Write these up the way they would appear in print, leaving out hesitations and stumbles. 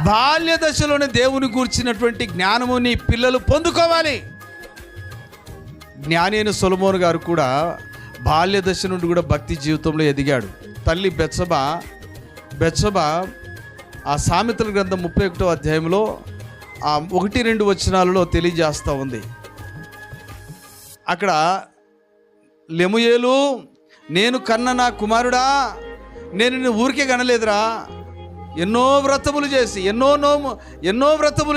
బాల్య దశలోనే దేవుని గూర్చినటువంటి జ్ఞానము నీ పిల్లలు పొందుకోవాలి. జ్ఞాని అయిన సొలొమోను గారు కూడా బాల్య దశ నుండి కూడా భక్తి జీవితంలో ఎదిగాడు. తల్లి బెత్షెబ ఆ సామెతల గ్రంథం 31వ అధ్యాయంలో ఆ 1-2 వచనాలలో తెలియజేస్తూ ఉంది. అక్కడ లెముయేలు, నేను కన్న నా కుమారుడా, నేను నిన్ను ఊరికే కనలేదురా, ఎన్నో వ్రతములు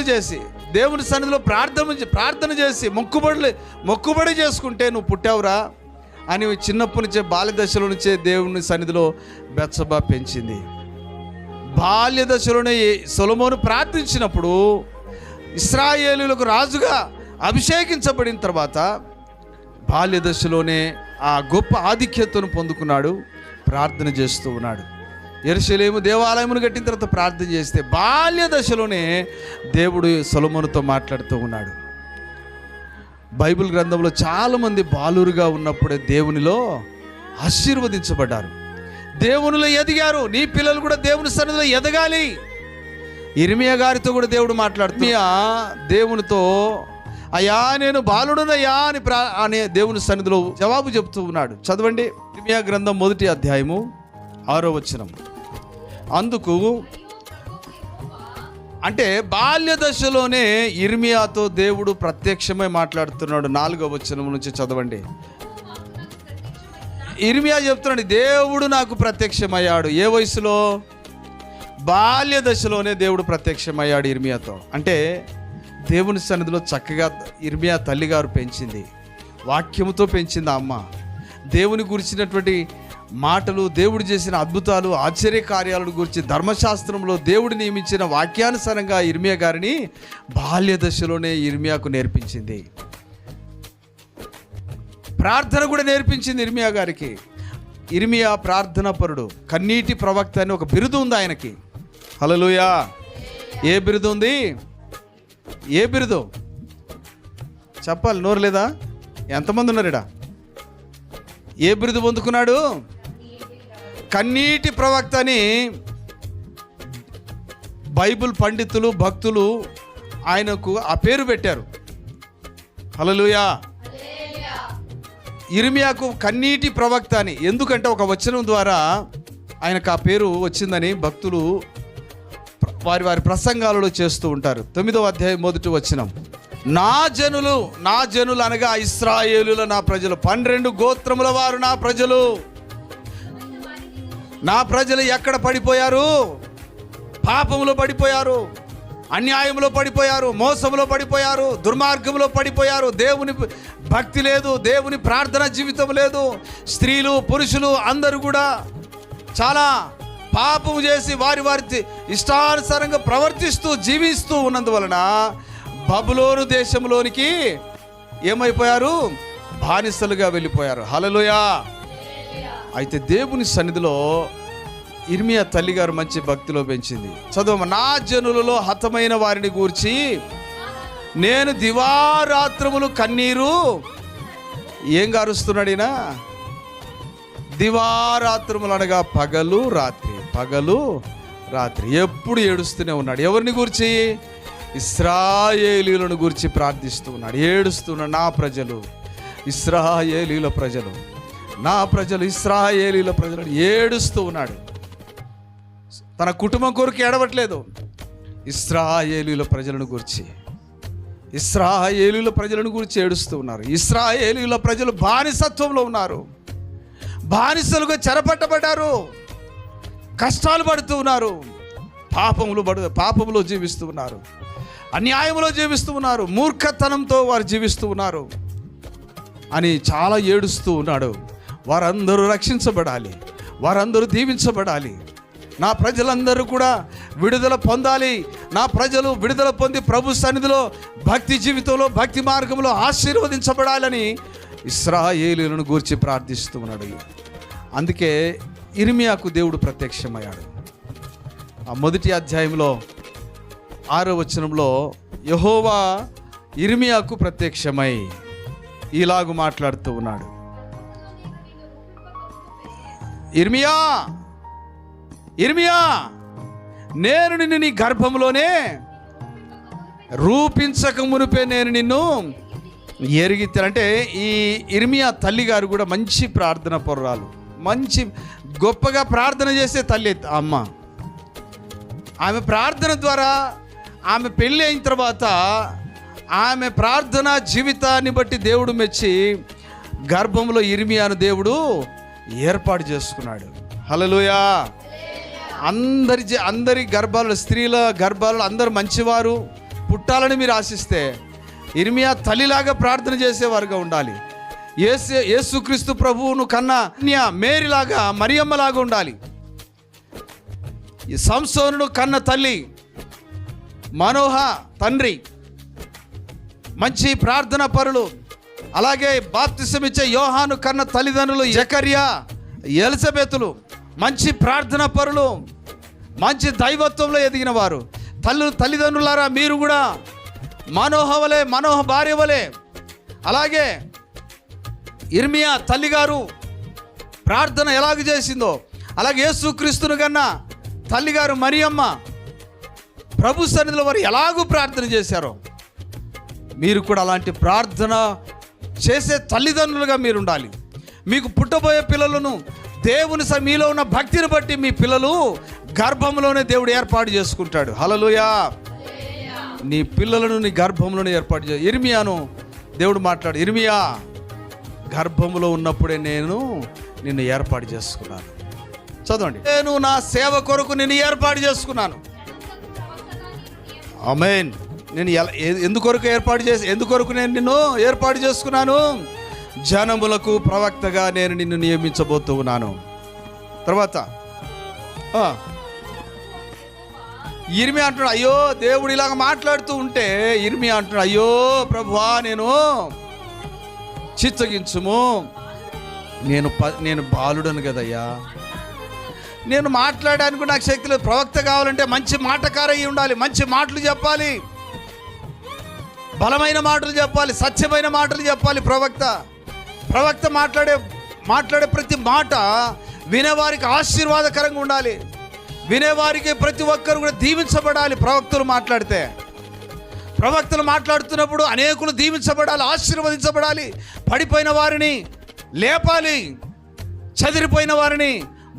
చేసి దేవుని సన్నిధిలో ప్రార్థన చేసి మొక్కుబడి చేసుకుంటే నువ్వు పుట్టావురా అని చిన్నప్పటి నుంచే బాల్య దశలో నుంచే దేవుని సన్నిధిలో బెత్షెబ పెంచింది. బాల్య దశలోనే సొలొమోను ప్రార్థించినప్పుడు ఇశ్రాయేలీయులకు రాజుగా అభిషేకించబడిన తర్వాత బాల్య దశలోనే ఆ గొప్ప ఆధిక్యతను పొందుకున్నాడు. ప్రార్థన చేస్తూ ఉన్నాడు. యెరూషలేము దేవాలయమును కట్టిన తర్వాత ప్రార్థన చేస్తే బాల్య దశలోనే దేవుడు సొలొమోనుతో మాట్లాడుతూ ఉన్నాడు. బైబిల్ గ్రంథంలో చాలామంది బాలురుగా ఉన్నప్పుడే దేవునిలో ఆశీర్వదించబడ్డారు, దేవునిలో ఎదిగారు. నీ పిల్లలు కూడా దేవుని సన్నిధిలో ఎదగాలి. ఇర్మియా గారితో కూడా దేవుడు మాట్లాడుతూ దేవునితో అయ్యా నేను బాలుడునయ్యా అని దేవుని సన్నిధిలో జవాబు చెప్తూ ఉన్నాడు. చదవండి ఇర్మియా గ్రంథం 1వ అధ్యాయము 6వ వచనం. అందుకు అంటే బాల్య దశలోనే ఇర్మియాతో దేవుడు ప్రత్యక్షమై మాట్లాడుతున్నాడు. 4వ వచనం నుంచి చదవండి. ఇర్మియా చెప్తున్నాడు, దేవుడు నాకు ప్రత్యక్షమయ్యాడు. ఏ వయసులో? బాల్య దశలోనే దేవుడు ప్రత్యక్షమయ్యాడు ఇర్మియాతో. అంటే దేవుని సన్నిధిలో చక్కగా ఇర్మియా తల్లిగారు పెంచింది, వాక్యముతో పెంచింది. అమ్మ దేవుని గురించినటువంటి మాటలు, దేవుడు చేసిన అద్భుతాలు, ఆశ్చర్య కార్యాలను గురించి ధర్మశాస్త్రంలో దేవుడు నియమించిన వాక్యానుసారంగా ఇర్మియా గారిని బాల్య దశలోనే ఇర్మియాకు నేర్పించింది. ప్రార్థన కూడా నేర్పించింది ఇర్మియా గారికి. ఇర్మియా ప్రార్థనా పరుడు, కన్నీటి ప్రవక్త అని ఒక బిరుదు ఉంది ఆయనకి. హల్లెలూయా. ఏ బిరుదు ఉంది? ఏ బిరుదు చెప్పాలి, నోరు లేదా? ఎంతమంది ఉన్నారుడా? ఏ బిరుదు పొందుకున్నాడు? కన్నీటి ప్రవక్త అని బైబిల్ పండితులు, భక్తులు ఆయనకు ఆ పేరు పెట్టారు. హల్లెలూయా. ఇర్మియాకు కన్నీటి ప్రవక్త అని ఎందుకంటే ఒక వచనం ద్వారా ఆయనకు ఆ పేరు వచ్చిందని భక్తులు వారి ప్రసంగాలలో చేస్తూ ఉంటారు. 9వ అధ్యాయం 1వ వచనం. నా జనులు అనగా ఇశ్రాయేలుల నా ప్రజలు, 12 గోత్రముల వారు నా ప్రజలు ఎక్కడ పడిపోయారు? పాపములో పడిపోయారు, అన్యాయంలో పడిపోయారు, మోసములో పడిపోయారు, దుర్మార్గంలో పడిపోయారు. దేవుని భక్తి లేదు, దేవుని ప్రార్థన జీవితం లేదు. స్త్రీలు పురుషులు అందరూ కూడా చాలా పాపము చేసి వారి ఇష్టానుసారంగా ప్రవర్తిస్తూ జీవిస్తూ ఉన్నందువలన బబులోను దేశంలోనికి ఏమైపోయారు? బానిసలుగా వెళ్ళిపోయారు. హల్లెలూయా. అయితే దేవుని సన్నిధిలో ఇర్మియా తల్లిగారు మంచి భక్తిలో పెంచింది. చదువు. నా జనులలో హతమైన వారిని గూర్చి నేను దివారాత్రములు కన్నీరు ఏం గారుస్తున్నాడు ఈయన? దివారాత్రములు అనగా పగలు రాత్రి ఎప్పుడు ఏడుస్తూనే ఉన్నాడు. ఎవరిని గురించి? ఇశ్రాయేలీయులను గురించి ప్రార్థిస్తూ ఉన్నాడు, ఏడుస్తున్నాడు. నా ప్రజలు ఇశ్రాయేలీయుల ప్రజలు ఏడుస్తూ ఉన్నాడు. తన కుటుంబం కొరకు ఏడవట్లేదు, ఇశ్రాయేలీయుల ప్రజలను గురించి ఏడుస్తూ ఉన్నారు. ఇశ్రాయేలీయుల ప్రజలు బానిసత్వంలో ఉన్నారు, బానిసలుగా చెరపట్టబడ్డారు, కష్టాలు పడుతూ ఉన్నారు, పాపములో జీవిస్తూ ఉన్నారు, అన్యాయంలో జీవిస్తూ ఉన్నారు, మూర్ఖతనంతో వారు జీవిస్తూ ఉన్నారు అని చాలా ఏడుస్తూ ఉన్నాడు. వారందరూ రక్షించబడాలి, వారందరూ దీవించబడాలి, నా ప్రజలందరూ కూడా విడుదల పొందాలి, నా ప్రజలు విడుదల పొంది ప్రభు సన్నిధిలో భక్తి జీవితంలో, భక్తి మార్గంలో ఆశీర్వదించబడాలని ఇశ్రాయేలీయులను గూర్చి ప్రార్థిస్తూ ఉన్నాడు. అందుకే ఇర్మియాకు దేవుడు ప్రత్యక్షమయ్యాడు. ఆ 1వ అధ్యాయంలో 6వ వచనంలో యెహోవా ఇర్మియాకు ప్రత్యక్షమై ఇలాగు మాట్లాడుతూ ఉన్నాడు. ఇర్మియా నేను నిన్ను నీ గర్భంలోనే రూపించక మునిపే నేను నిన్ను ఎరిగితే. అంటే ఈ ఇర్మియా తల్లి గారు కూడా మంచి ప్రార్థన పరురాలు, మంచి గొప్పగా ప్రార్థన చేసే తల్లి అమ్మ. ఆమె ప్రార్థన ద్వారా ఆమె పెళ్ళి అయిన తర్వాత ఆమె ప్రార్థన జీవితాన్ని బట్టి దేవుడు మెచ్చి గర్భంలో ఇర్మియాను దేవుడు ఏర్పాటు చేసుకున్నాడు. హల్లెలూయా. అందరి గర్భాలు, స్త్రీల గర్భాలు అందరూ మంచివారు పుట్టాలని మీరు ఆశిస్తే ఇర్మియా తల్లిలాగా ప్రార్థన చేసేవారుగా ఉండాలి. యేసుక్రీస్తు ప్రభువును కన్నా మేరీలాగా, మరియమ్మలాగా ఉండాలి. ఈ సంసోనును కన్న తల్లి మనోహ తండ్రి మంచి ప్రార్థన పరులు. అలాగే బాప్తిసం ఇచ్చే యోహాను కన్న తల్లిదండ్రులు జకర్యా, ఎలిజబెతులు మంచి ప్రార్థన పరులు, మంచి దైవత్వంలో ఎదిగిన వారు. తల్లిదండ్రులారా, మీరు కూడా మనోహ భార్య వలె, అలాగే ఇర్మియా తల్లిగారు ప్రార్థన ఎలాగ చేసిందో, అలాగే యేసుక్రీస్తును కన్నా తల్లిగారు మరియమ్మ ప్రభు సన్నిధిలో వారు ఎలాగూ ప్రార్థన చేశారో మీరు కూడా అలాంటి ప్రార్థన చేసే తల్లిదండ్రులుగా మీరు ఉండాలి. మీకు పుట్టబోయే పిల్లలను దేవుని మీలో ఉన్న భక్తిని బట్టి మీ పిల్లలు గర్భంలోనే దేవుడు ఏర్పాటు చేసుకుంటాడు. హల్లెలూయా. నీ పిల్లలను నీ గర్భంలోనే ఏర్పాటు చేయ. ఇర్మియాను దేవుడు మాట్లాడు, ఇర్మియా గర్భంలో ఉన్నప్పుడే నేను నిన్ను ఏర్పాటు చేసుకున్నాను. చదవండి. నేను నా సేవ కొరకు నిన్ను ఏర్పాటు చేసుకున్నాను. ఆమేన్. నేను ఎందుకొరకు నేను నిన్ను ఏర్పాటు చేసుకున్నాను? జనములకు ప్రవక్తగా నేను నిన్ను నియమించబోతున్నాను. తర్వాత ఇర్మియా అంటున్నాడు, అయ్యో దేవుడు ఇలాగ మాట్లాడుతూ ఉంటే ఇర్మియా అంటున్నాడు, అయ్యో ప్రభువా నేను చిత్తగించుము, నేను బాలుడను కదయ్యా, నేను మాట్లాడడానికి నాకు శక్తి లేదు. ప్రవక్త కావాలంటే మంచి మాటకారై ఉండాలి, మంచి మాటలు చెప్పాలి, బలమైన మాటలు చెప్పాలి, సత్యమైన మాటలు చెప్పాలి. ప్రవక్త మాట్లాడే ప్రతి మాట వినేవారికి ఆశీర్వాదకరంగా ఉండాలి, వినేవారికి ప్రతి ఒక్కరు కూడా దీవించబడాలి. ప్రవక్తలు మాట్లాడుతున్నప్పుడు అనేకులు దీవించబడాలి, ఆశీర్వదించబడాలి, పడిపోయిన వారిని లేపాలి, చెదిరిపోయిన వారిని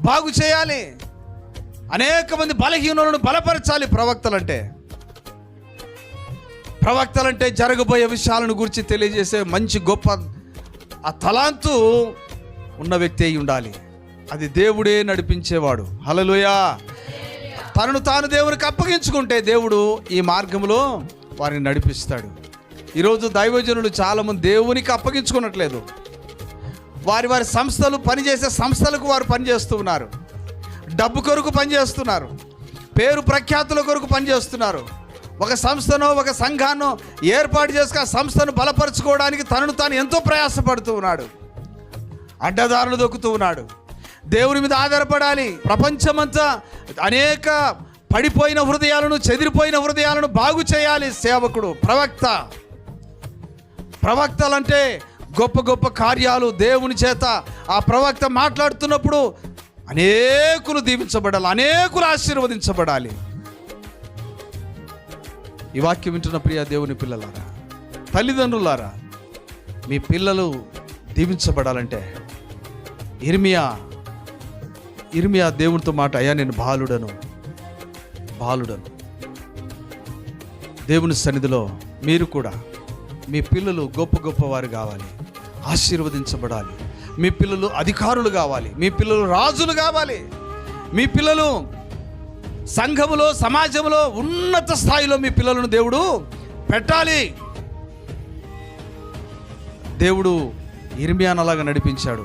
బాగు చేయాలి, అనేక మంది బలహీనులను బలపరచాలి. ప్రవక్తలంటే జరగబోయే విషయాలను గురించి తెలియజేసే మంచి గొప్ప ఆ తలాంతు ఉన్న వ్యక్తి అయి ఉండాలి. అది దేవుడే నడిపించేవాడు. హల్లెలూయా. తనను తాను దేవునికి అప్పగించుకుంటే దేవుడు ఈ మార్గంలో వారిని నడిపిస్తాడు. ఈరోజు దైవజనులు చాలామంది దేవునికి అప్పగించుకున్నట్లేదు. వారి సంస్థలు పనిచేసే సంస్థలకు వారు పనిచేస్తూ ఉన్నారు, డబ్బు కొరకు పనిచేస్తున్నారు, పేరు ప్రఖ్యాతుల కొరకు పనిచేస్తున్నారు. ఒక సంస్థనో ఒక సంఘాన్నో ఏర్పాటు చేసుకు ఆ సంస్థను బలపరచుకోవడానికి తనను తాను ఎంతో ప్రయాసపడుతూ ఉన్నాడు, అడ్డదారులు దొక్కుతూ ఉన్నాడు. దేవుని మీద ఆధారపడాలి. ప్రపంచమంతా అనేక పడిపోయిన హృదయాలను, చెదిరిపోయిన హృదయాలను బాగు చేయాలి సేవకుడు, ప్రవక్తలంటే గొప్ప గొప్ప కార్యాలు దేవుని చేత ఆ ప్రవక్త మాట్లాడుతున్నప్పుడు అనేకులు దీవించబడాలి, అనేకులు ఆశీర్వదించబడాలి. ఈ వాక్యం వింటున్న ప్రియ దేవుని పిల్లలారా, తల్లిదండ్రులారా, మీ పిల్లలు దీవించబడాలంటే ఇర్మియా దేవునితో మాట, అయ్యా నేను బాలుడను. దేవుని సన్నిధిలో మీరు కూడా మీ పిల్లలు గొప్ప గొప్పవారు కావాలి, ఆశీర్వదించబడాలి. మీ పిల్లలు అధికారులు కావాలి, మీ పిల్లలు రాజులు కావాలి, మీ పిల్లలు సంఘములో, సమాజంలో ఉన్నత స్థాయిలో మీ పిల్లలను దేవుడు పెట్టాలి. దేవుడు ఇర్మియాను అలాగా నడిపించాడు.